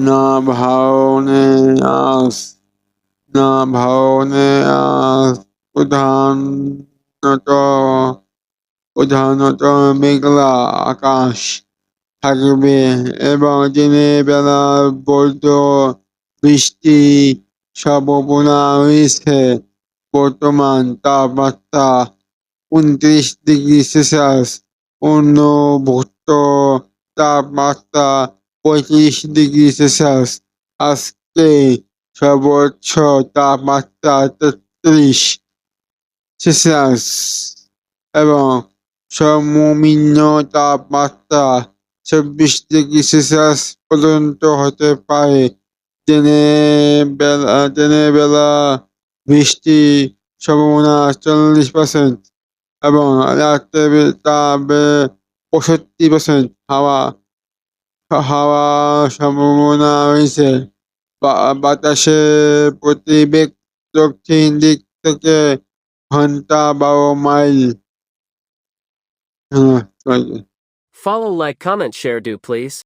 নাভাউনেয়াস নাভাউনেয়াস প্রধানত প্রধানত মেঘলা আকাশ থাকবে এবং দিনের বেলা বৈধ বৃষ্টি সম্ভাবনা রয়েছে। বর্তমান তাপমাত্রা 29°C, অনূভূত তাপমাত্রা 35°C। আজকে সর্বোচ্চ তাপমাত্রা 33°C এবং সর্বনিম্ন তাপমাত্রা 24°C পর্যন্ত হতে পারে। দিনের বেলা বৃষ্টির সম্ভাবনা 40% এবং রাত্রে তা 65%। হাওয়া সম্ভাবনা রয়েছে। বাতাসের গতিবেগ দক্ষিণ দিক থেকে ঘন্টায় 12 mile. Follow, like, comment, share, do please.